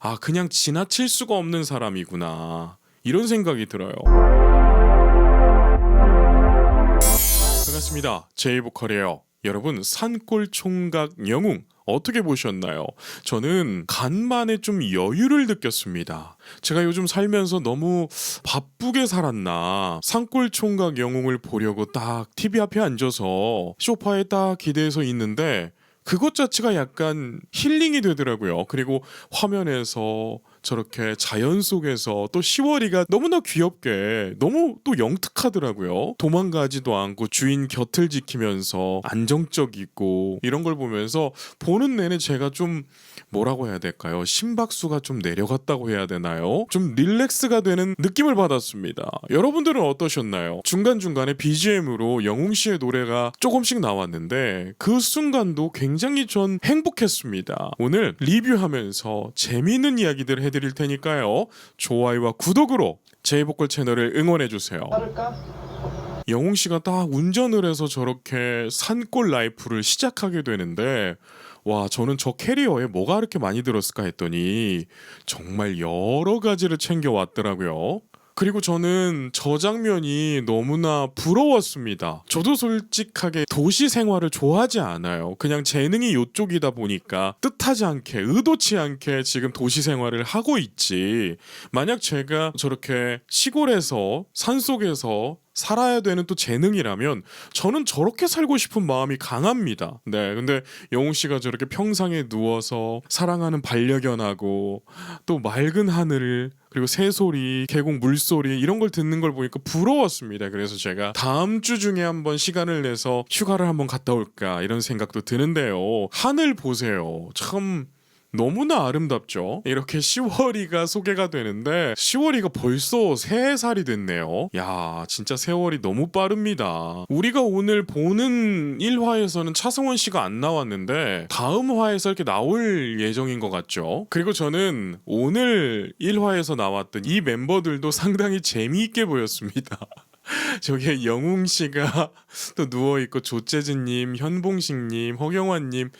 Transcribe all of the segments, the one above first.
아, 그냥 지나칠 수가 없는 사람이구나. 이런 생각이 들어요. 반갑습니다. 제이보컬이에요. 여러분, 산골 총각 영웅 어떻게 보셨나요? 저는 간만에 좀 여유를 느꼈습니다. 제가 요즘 살면서 너무 바쁘게 살았나. 산골 총각 영웅을 보려고 딱 TV 앞에 앉아서 소파에 딱 기대서 있는데 그것 자체가 약간 힐링이 되더라고요. 그리고 화면에서 저렇게 자연 속에서 또 시월이가 너무나 귀엽게 너무 또 영특하더라고요. 도망가지도 않고 주인 곁을 지키면서 안정적이고 이런 걸 보면서 보는 내내 제가 좀 뭐라고 해야 될까요? 심박수가 좀 내려갔다고 해야 되나요? 좀 릴렉스가 되는 느낌을 받았습니다. 여러분들은 어떠셨나요? 중간중간에 BGM으로 영웅 씨의 노래가 조금씩 나왔는데 그 순간도 굉장히 전 행복했습니다. 오늘 리뷰하면서 재미있는 이야기들 해드릴 테니까요. 좋아요와 구독으로 제이보컬 채널을 응원해주세요. 영웅 씨가 딱 운전을 해서 저렇게 산골 라이프를 시작하게 되는데 와, 저는 저 캐리어에 뭐가 그렇게 많이 들었을까 했더니 정말 여러 가지를 챙겨왔더라고요. 그리고 저는 저 장면이 너무나 부러웠습니다. 저도 솔직하게 도시 생활을 좋아하지 않아요. 그냥 재능이 요쪽이다 보니까 뜻하지 않게 의도치 않게 지금 도시 생활을 하고 있지. 만약 제가 저렇게 시골에서 산속에서 살아야 되는 또 재능이라면 저는 저렇게 살고 싶은 마음이 강합니다. 네, 근데 영웅 씨가 저렇게 평상에 누워서 사랑하는 반려견하고 또 맑은 하늘 그리고 새소리, 계곡 물소리 이런 걸 듣는 걸 보니까 부러웠습니다. 그래서 제가 다음 주 중에 한번 시간을 내서 휴가를 한번 갔다 올까 이런 생각도 드는데요. 하늘 보세요. 참 너무나 아름답죠. 이렇게 10월이가 소개가 되는데 10월이가 벌써 3살이 됐네요. 야, 진짜 세월이 너무 빠릅니다. 우리가 오늘 보는 1화에서는 차승원 씨가 안 나왔는데 다음 화에서 이렇게 나올 예정인 것 같죠. 그리고 저는 오늘 1화에서 나왔던 이 멤버들도 상당히 재미있게 보였습니다. 저기 영웅 씨가 또 누워있고 조재진님, 현봉식님, 허경환님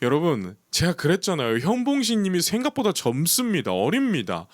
여러분 제가 그랬잖아요. 현봉식님이 생각보다 젊습니다. 어립니다.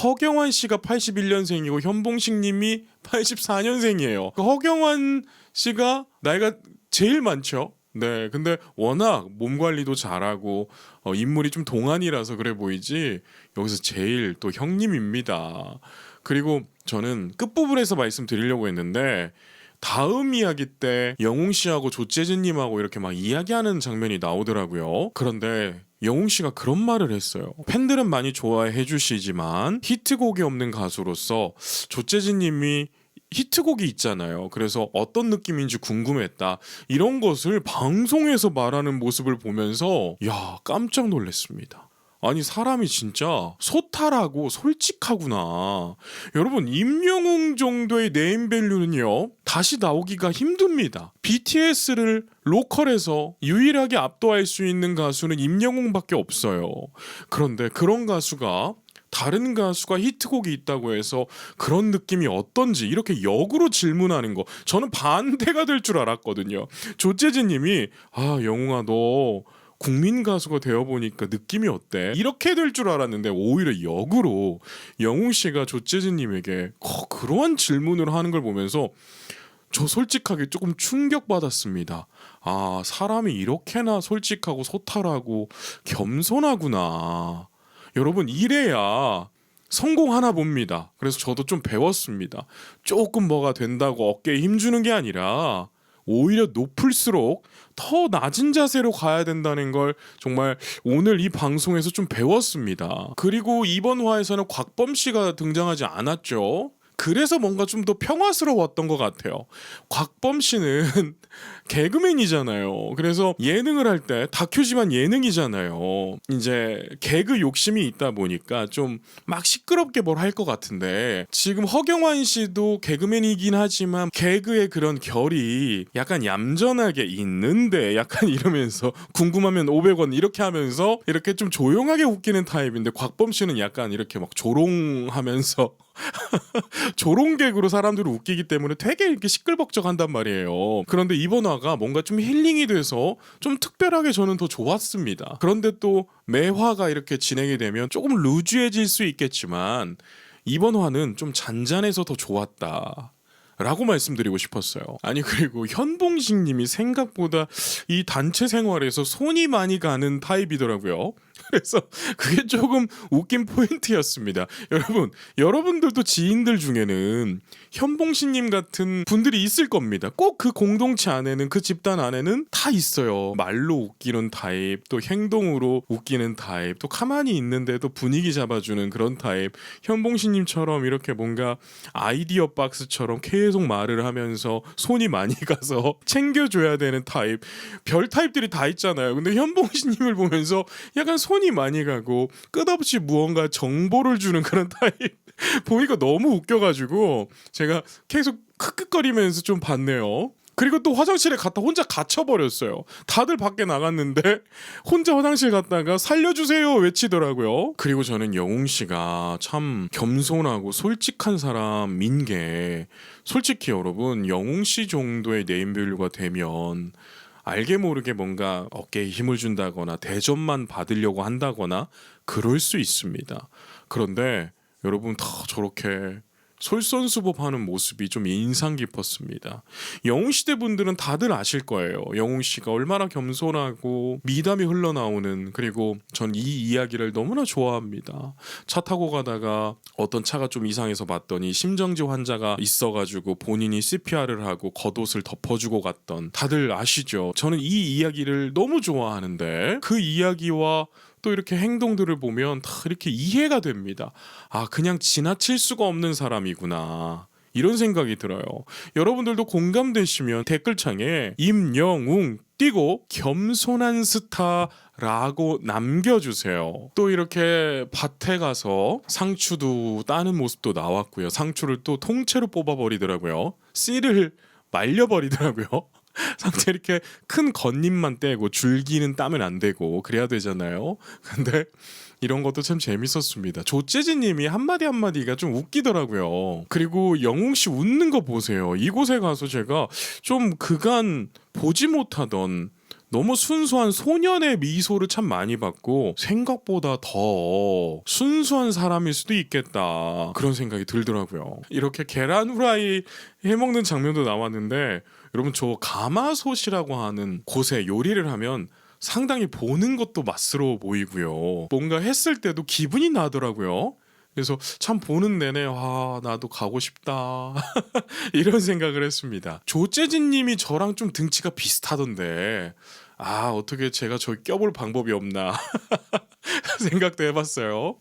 허경환 씨가 81년생이고 현봉식님이 84년생이에요. 허경환 씨가 나이가 제일 많죠. 네, 근데 워낙 몸 관리도 잘하고 인물이 좀 동안이라서 그래 보이지 여기서 제일 또 형님입니다. 그리고 저는 끝부분에서 말씀드리려고 했는데 다음 이야기 때 영웅 씨하고 조재진님하고 이렇게 막 이야기하는 장면이 나오더라고요. 그런데 영웅 씨가 그런 말을 했어요. 팬들은 많이 좋아해 주시지만 히트곡이 없는 가수로서 조재진님이 히트곡이 있잖아요. 그래서 어떤 느낌인지 궁금했다. 이런 것을 방송에서 말하는 모습을 보면서 야, 깜짝 놀랐습니다. 아니 사람이 진짜 소탈하고 솔직하구나. 여러분 임영웅 정도의 네임밸류는요 다시 나오기가 힘듭니다. BTS를 로컬에서 유일하게 압도할 수 있는 가수는 임영웅밖에 없어요. 그런데 그런 가수가 다른 가수가 히트곡이 있다고 해서 그런 느낌이 어떤지 이렇게 역으로 질문하는 거 저는 반대가 될 줄 알았거든요. 조재진님이 아 영웅아 너 국민 가수가 되어보니까 느낌이 어때? 이렇게 될 줄 알았는데 오히려 역으로 영웅 씨가 조재진님에게 그러한 질문을 하는 걸 보면서 저 솔직하게 조금 충격받았습니다. 아 사람이 이렇게나 솔직하고 소탈하고 겸손하구나. 여러분 이래야 성공하나 봅니다. 그래서 저도 좀 배웠습니다. 조금 뭐가 된다고 어깨에 힘주는 게 아니라 오히려 높을수록 더 낮은 자세로 가야 된다는 걸 정말 오늘 이 방송에서 좀 배웠습니다. 그리고 이번 화에서는 곽범 씨가 등장하지 않았죠. 그래서 뭔가 좀 더 평화스러웠던 것 같아요. 곽범 씨는 개그맨이잖아요. 그래서 예능을 할 때 다큐지만 예능이잖아요. 이제 개그 욕심이 있다 보니까 좀 막 시끄럽게 뭘 할 것 같은데 지금 허경환 씨도 개그맨이긴 하지만 개그의 그런 결이 약간 얌전하게 있는데 약간 이러면서 궁금하면 500원 이렇게 하면서 이렇게 좀 조용하게 웃기는 타입인데 곽범 씨는 약간 이렇게 막 조롱하면서 조롱객으로 사람들을 웃기기 때문에 되게 이렇게 시끌벅적한단 말이에요. 그런데 이번 화가 뭔가 좀 힐링이 돼서 좀 특별하게 저는 더 좋았습니다. 그런데 또 매화가 이렇게 진행이 되면 조금 루즈해질 수 있겠지만 이번 화는 좀 잔잔해서 더 좋았다 라고 말씀드리고 싶었어요. 아니 그리고 현봉식 님이 생각보다 이 단체 생활에서 손이 많이 가는 타입이더라고요. 그래서 그게 조금 웃긴 포인트였습니다. 여러분들도 지인들 중에는 현봉식 님 같은 분들이 있을 겁니다. 꼭 그 공동체 안에는, 그 집단 안에는 다 있어요. 말로 웃기는 타입, 또 행동으로 웃기는 타입, 또 가만히 있는데도 분위기 잡아주는 그런 타입. 현봉식 님처럼 이렇게 뭔가 아이디어 박스처럼 계속 말을 하면서 손이 많이 가서 챙겨줘야 되는 타입. 별 타입들이 다 있잖아요. 근데 현봉식 님을 보면서 약간 손이 많이 가고 끝없이 무언가 정보를 주는 그런 타입 보니까 너무 웃겨가지고 제가 계속 크크거리면서 좀 봤네요. 그리고 또 화장실에 갔다 혼자 갇혀버렸어요. 다들 밖에 나갔는데 혼자 화장실 갔다가 살려주세요 외치더라고요. 그리고 저는 영웅씨가 참 겸손하고 솔직한 사람인 게, 솔직히 여러분 영웅씨 정도의 네임밸류가 되면 알게 모르게 뭔가 어깨에 힘을 준다거나 대접만 받으려고 한다거나 그럴 수 있습니다. 그런데 여러분 다 저렇게 솔선수범하는 모습이 좀 인상 깊었습니다. 영웅시대 분들은 다들 아실 거예요. 영웅씨가 얼마나 겸손하고 미담이 흘러나오는, 그리고 전 이 이야기를 너무나 좋아합니다. 차 타고 가다가 어떤 차가 좀 이상해서 봤더니 심정지 환자가 있어가지고 본인이 CPR을 하고 겉옷을 덮어주고 갔던, 다들 아시죠? 저는 이 이야기를 너무 좋아하는데 그 이야기와 또 이렇게 행동들을 보면 다 이렇게 이해가 됩니다. 아, 그냥 지나칠 수가 없는 사람이구나, 이런 생각이 들어요. 여러분들도 공감되시면 댓글창에 임영웅 띄고 겸손한 스타라고 남겨주세요. 또 이렇게 밭에 가서 상추도 따는 모습도 나왔고요. 상추를 또 통째로 뽑아버리더라고요. 씨를 말려버리더라고요. 상체 이렇게 큰 겉잎만 떼고 줄기는 따면 안 되고 그래야 되잖아요. 근데 이런 것도 참 재밌었습니다. 조재진님이 한마디 한마디가 좀 웃기더라고요. 그리고 영웅씨 웃는 거 보세요. 이곳에 가서 제가 좀 그간 보지 못하던 너무 순수한 소년의 미소를 참 많이 봤고, 생각보다 더 순수한 사람일 수도 있겠다, 그런 생각이 들더라고요. 이렇게 계란 후라이 해먹는 장면도 나왔는데, 여러분 저 가마솥이라고 하는 곳에 요리를 하면 상당히 보는 것도 맛스러워 보이고요. 뭔가 했을 때도 기분이 나더라고요. 그래서 참 보는 내내 나도 가고 싶다 이런 생각을 했습니다. 조재진 님이 저랑 좀 등치가 비슷하던데 어떻게 제가 저기 껴볼 방법이 없나 생각도 해봤어요.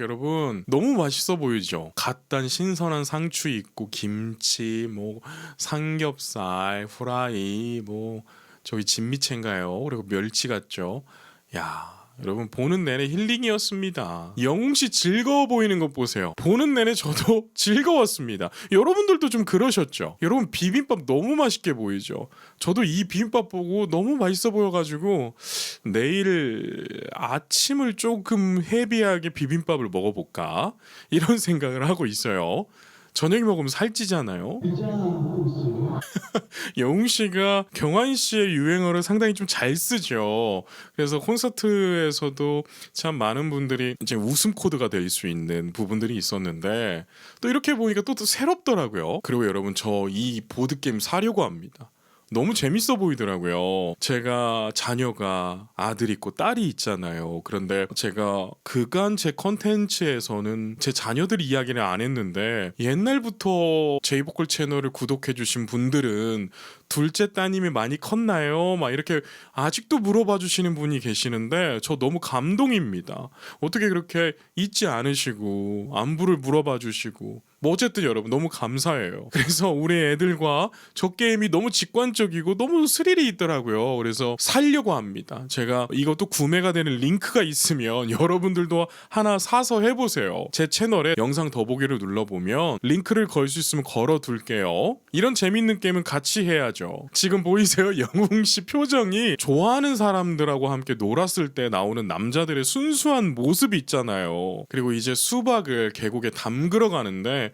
여러분 너무 맛있어 보이죠? 갓 단 신선한 상추 있고 김치, 뭐 삼겹살, 후라이, 뭐 저기 진미채인가요? 그리고 멸치 같죠? 야, 여러분 보는 내내 힐링이었습니다. 영웅씨 즐거워 보이는 것 보세요. 보는 내내 저도 즐거웠습니다. 여러분들도 좀 그러셨죠? 여러분 비빔밥 너무 맛있게 보이죠? 저도 이 비빔밥 보고 너무 맛있어 보여가지고 내일 아침을 조금 헤비하게 비빔밥을 먹어볼까? 이런 생각을 하고 있어요. 저녁에 먹으면 살찌잖아요. 영웅씨가 경환씨의 유행어를 상당히 좀 잘 쓰죠. 그래서 콘서트에서도 참 많은 분들이 이제 웃음 코드가 될 수 있는 부분들이 있었는데, 또 이렇게 보니까 또 새롭더라고요. 그리고 여러분 저 이 보드게임 사려고 합니다. 너무 재밌어 보이더라고요. 제가 자녀가 아들 있고 딸이 있잖아요. 그런데 제가 그간 제 컨텐츠에서는 제 자녀들 이야기를 안 했는데, 옛날부터 제이보컬 채널을 구독해주신 분들은 둘째 따님이 많이 컸나요? 막 이렇게 아직도 물어봐 주시는 분이 계시는데 저 너무 감동입니다. 어떻게 그렇게 잊지 않으시고 안부를 물어봐 주시고 뭐 어쨌든 여러분 너무 감사해요. 그래서 우리 애들과 저 게임이 너무 직관적이고 너무 스릴이 있더라고요. 그래서 살려고 합니다. 제가 이것도 구매가 되는 링크가 있으면 여러분들도 하나 사서 해보세요. 제 채널에 영상 더보기를 눌러보면 링크를 걸 수 있으면 걸어둘게요. 이런 재밌는 게임은 같이 해야죠. 지금 보이세요? 영웅씨 표정이 좋아하는 사람들하고 함께 놀았을 때 나오는 남자들의 순수한 모습이 있잖아요. 그리고 이제 수박을 계곡에 담그러 가는데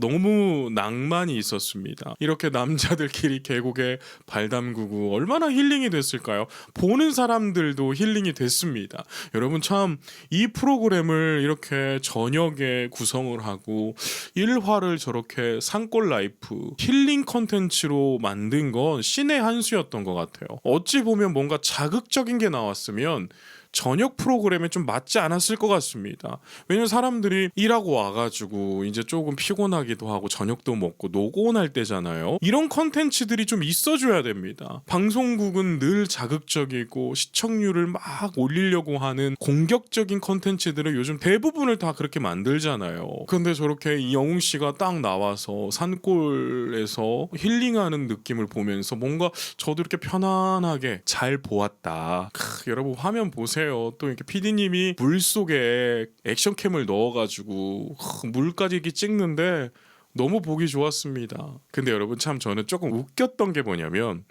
너무 낭만이 있었습니다. 이렇게 남자들끼리 계곡에 발 담그고 얼마나 힐링이 됐을까요? 보는 사람들도 힐링이 됐습니다. 여러분 참 이 프로그램을 이렇게 저녁에 구성을 하고 일화를 저렇게 산골 라이프 힐링 컨텐츠로 만든 건 신의 한 수였던 것 같아요. 어찌 보면 뭔가 자극적인 게 나왔으면 저녁 프로그램에 좀 맞지 않았을 것 같습니다. 왜냐면 사람들이 일하고 와가지고 이제 조금 피곤하기도 하고 저녁도 먹고 노곤할 때잖아요. 이런 컨텐츠들이 좀 있어줘야 됩니다. 방송국은 늘 자극적이고 시청률을 막 올리려고 하는 공격적인 컨텐츠들을 요즘 대부분을 다 그렇게 만들잖아요. 근데 저렇게 이 영웅 씨가 딱 나와서 산골에서 힐링하는 느낌을 보면서 뭔가 저도 이렇게 편안하게 잘 보았다. 여러분 화면 보세요. 또 이렇게 PD님이 물 속에 액션캠을 넣어가지고 물까지 이렇게 찍는데 너무 보기 좋았습니다. 근데 여러분 참 저는 조금 웃겼던 게 뭐냐면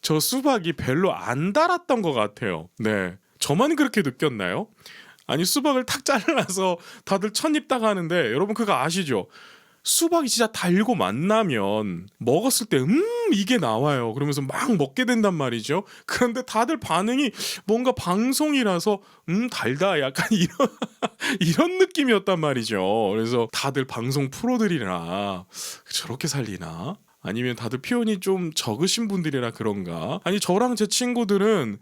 저 수박이 별로 안 달았던 것 같아요. 네, 저만 그렇게 느꼈나요? 아니 수박을 탁 잘라서 다들 첫입 딱 하는데 여러분 그거 아시죠? 수박이 진짜 달고 만나면 먹었을 때 이게 나와요. 그러면서 막 먹게 된단 말이죠. 그런데 다들 반응이 뭔가 방송이라서 달다 약간 이런 느낌이었단 말이죠. 그래서 다들 방송 프로들이라 저렇게 살리나? 아니면 다들 표현이 좀 적으신 분들이라 그런가? 아니 저랑 제 친구들은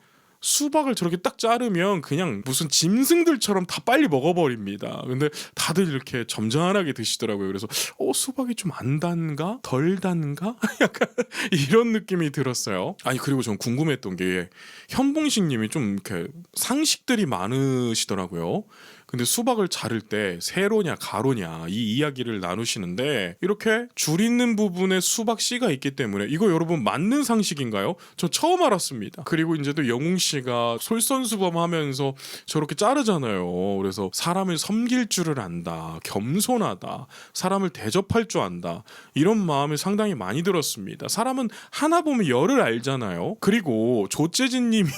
수박을 저렇게 딱 자르면 그냥 무슨 짐승들처럼 다 빨리 먹어버립니다. 근데 다들 이렇게 점잖하게 드시더라고요. 그래서 수박이 좀 안 단가? 덜 단가? 약간 이런 느낌이 들었어요. 아니 그리고 전 궁금했던 게 현봉식 님이 좀 이렇게 상식들이 많으시더라고요. 근데 수박을 자를 때 세로냐 가로냐 이 이야기를 나누시는데 이렇게 줄 있는 부분에 수박 씨가 있기 때문에 이거 여러분 맞는 상식인가요? 저 처음 알았습니다. 그리고 이제 또 영웅 씨가 솔선수범하면서 저렇게 자르잖아요. 그래서 사람을 섬길 줄을 안다, 겸손하다, 사람을 대접할 줄 안다 이런 마음이 상당히 많이 들었습니다. 사람은 하나 보면 열을 알잖아요. 그리고 조재진 님이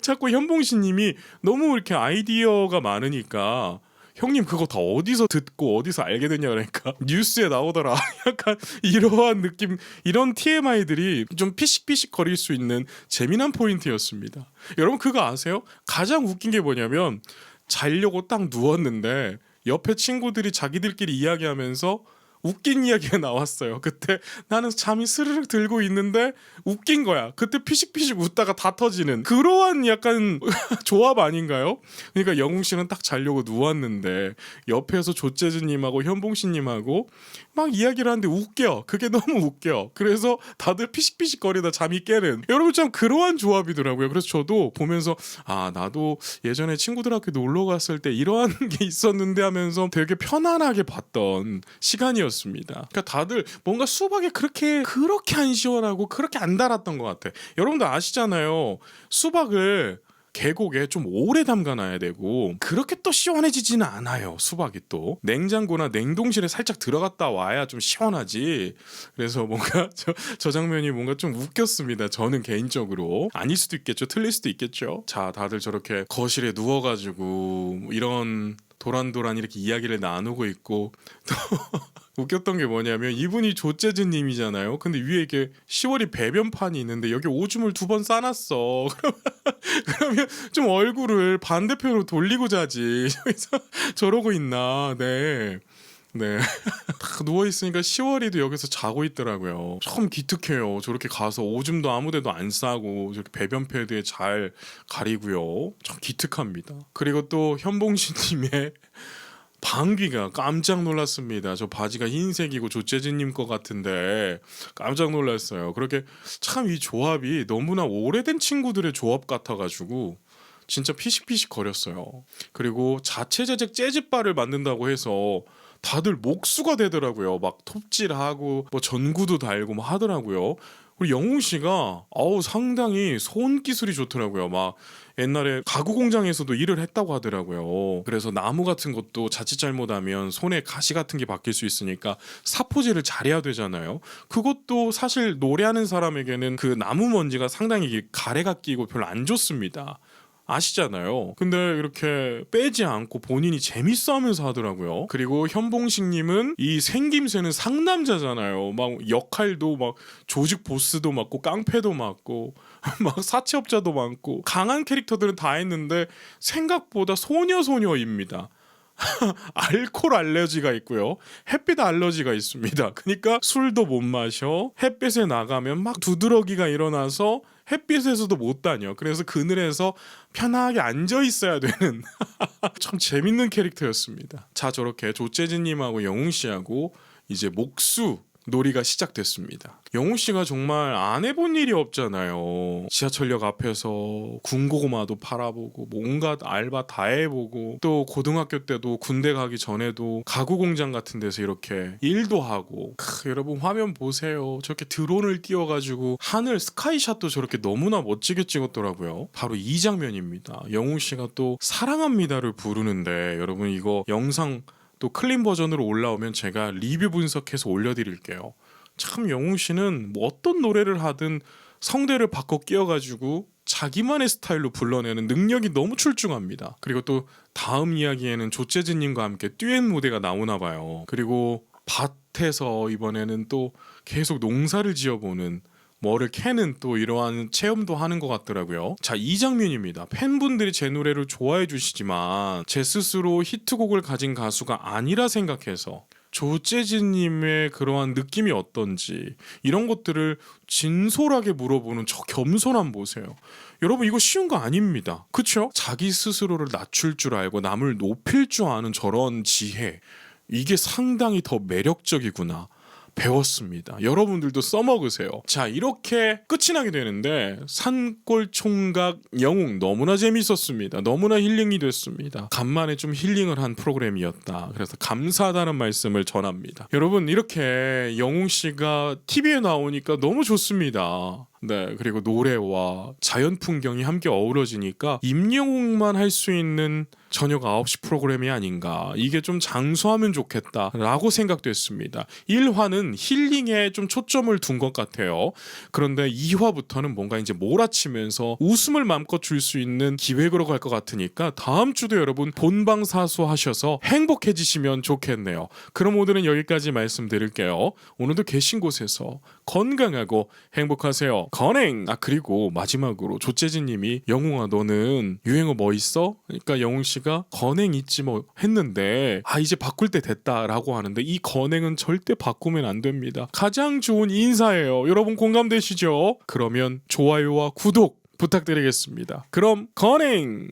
자꾸 현봉신 님이 너무 이렇게 아이디어가 많으니까 형님 그거 다 어디서 듣고 어디서 알게 됐냐 그러니까 뉴스에 나오더라. 약간 이러한 느낌, 이런 TMI들이 좀 피식피식 거릴 수 있는 재미난 포인트였습니다. 여러분 그거 아세요? 가장 웃긴 게 뭐냐면 자려고 딱 누웠는데 옆에 친구들이 자기들끼리 이야기하면서 웃긴 이야기가 나왔어요. 그때 나는 잠이 스르륵 들고 있는데 웃긴 거야. 그때 피식피식 웃다가 다 터지는 그러한 약간 조합 아닌가요? 그러니까 영웅 씨는 딱 자려고 누웠는데 옆에서 조재즈님하고 현봉씨님하고 막 이야기를 하는데 웃겨. 그게 너무 웃겨. 그래서 다들 피식피식 거리다 잠이 깨는. 여러분 참 그러한 조합이더라고요. 그래서 저도 보면서 나도 예전에 친구들 학교 놀러 갔을 때 이러한 게 있었는데 하면서 되게 편안하게 봤던 시간이었습니다. 그러니까 다들 뭔가 수박이 그렇게 안 시원하고 그렇게 안 달았던 것 같아. 여러분들 아시잖아요. 수박을 계곡에 좀 오래 담가놔야 되고 그렇게 또 시원해지지는 않아요. 수박이 또 냉장고나 냉동실에 살짝 들어갔다 와야 좀 시원하지. 그래서 뭔가 저 장면이 뭔가 좀 웃겼습니다. 저는 개인적으로. 아닐 수도 있겠죠. 틀릴 수도 있겠죠. 자, 다들 저렇게 거실에 누워가지고 이런 도란도란 이렇게 이야기를 나누고 있고 또 웃겼던 게 뭐냐면 이분이 조재진 님이잖아요. 근데 위에 이렇게 10월이 배변판이 있는데 여기 오줌을 2번 싸놨어. 그러면 좀 얼굴을 반대편으로 돌리고 자지. 저러고 있나. 네. 딱 누워있으니까 10월이도 여기서 자고 있더라고요. 참 기특해요. 저렇게 가서 오줌도 아무데도 안 싸고 저렇게 배변 패드에 잘 가리고요. 참 기특합니다. 그리고 또 현봉신님의 방귀가 깜짝 놀랐습니다. 저 바지가 흰색이고 조재진님 거 같은데 깜짝 놀랐어요. 그렇게 참 이 조합이 너무나 오래된 친구들의 조합 같아가지고 진짜 피식피식 거렸어요. 그리고 자체 제작 재즈바를 만든다고 해서 다들 목수가 되더라고요. 막 톱질하고 뭐 전구도 달고 막 하더라고요. 우리 영웅 씨가 상당히 손 기술이 좋더라고요. 막 옛날에 가구 공장에서도 일을 했다고 하더라고요. 그래서 나무 같은 것도 자칫 잘못하면 손에 가시 같은 게 박힐 수 있으니까 사포질을 잘해야 되잖아요. 그것도 사실 노래하는 사람에게는 그 나무 먼지가 상당히 가래가 끼고 별로 안 좋습니다. 아시잖아요. 근데 이렇게 빼지 않고 본인이 재밌어 하면서 하더라고요. 그리고 현봉식님은 이 생김새는 상남자잖아요. 막 역할도 막 조직 보스도 맡고 깡패도 맡고 막 사채업자도 많고 강한 캐릭터들은 다 했는데 생각보다 소녀입니다. 알코올 알러지가 있고요. 햇빛 알러지가 있습니다. 그러니까 술도 못 마셔. 햇빛에 나가면 막 두드러기가 일어나서 햇빛에서도 못 다녀. 그래서 그늘에서 편하게 앉아 있어야 되는 참 재밌는 캐릭터였습니다. 자, 저렇게 조재진님하고 영웅 씨하고 이제 목수 놀이가 시작됐습니다. 영웅 씨가 정말 안 해본 일이 없잖아요. 지하철역 앞에서 군고구마도 팔아보고 온갖 알바 다 해보고 또 고등학교 때도 군대 가기 전에도 가구 공장 같은 데서 이렇게 일도 하고 여러분 화면 보세요. 저렇게 드론을 띄워가지고 하늘 스카이샷도 저렇게 너무나 멋지게 찍었더라고요. 바로 이 장면입니다. 영웅 씨가 또 사랑합니다를 부르는데 여러분 이거 영상 또 클린 버전으로 올라오면 제가 리뷰 분석해서 올려드릴게요. 참 영웅 씨는 뭐 어떤 노래를 하든 성대를 바꿔 끼워가지고 자기만의 스타일로 불러내는 능력이 너무 출중합니다. 그리고 또 다음 이야기에는 조재진님과 함께 듀엣 무대가 나오나 봐요. 그리고 밭에서 이번에는 또 계속 농사를 지어보는 뭐를 캐는 또 이러한 체험도 하는 것 같더라고요. 자, 이 장면입니다. 팬분들이 제 노래를 좋아해 주시지만 제 스스로 히트곡을 가진 가수가 아니라 생각해서 조재진님의 그러한 느낌이 어떤지 이런 것들을 진솔하게 물어보는 저 겸손함 보세요. 여러분 이거 쉬운 거 아닙니다. 그쵸? 자기 스스로를 낮출 줄 알고 남을 높일 줄 아는 저런 지혜, 이게 상당히 더 매력적이구나 배웠습니다. 여러분들도 써먹으세요. 자, 이렇게 끝이 나게 되는데 산골 총각 영웅 너무나 재밌었습니다. 너무나 힐링이 됐습니다. 간만에 좀 힐링을 한 프로그램이었다. 그래서 감사하다는 말씀을 전합니다. 여러분 이렇게 영웅 씨가 TV에 나오니까 너무 좋습니다. 네, 그리고 노래와 자연 풍경이 함께 어우러지니까 임영웅만 할 수 있는 저녁 9시 프로그램이 아닌가. 이게 좀 장수하면 좋겠다라고 생각됐습니다. 1화는 힐링에 좀 초점을 둔 것 같아요. 그런데 2화부터는 뭔가 이제 몰아치면서 웃음을 마음껏 줄 수 있는 기획으로 갈 것 같으니까 다음 주도 여러분 본방사수 하셔서 행복해지시면 좋겠네요. 그럼 오늘은 여기까지 말씀드릴게요. 오늘도 계신 곳에서 건강하고 행복하세요. 건행! 그리고 마지막으로 조재진님이 영웅아 너는 유행어 뭐 있어? 그러니까 영웅씨가 건행 있지 뭐 했는데 이제 바꿀 때 됐다라고 하는데 이 건행은 절대 바꾸면 안 됩니다. 가장 좋은 인사예요. 여러분 공감되시죠? 그러면 좋아요와 구독 부탁드리겠습니다. 그럼 건행!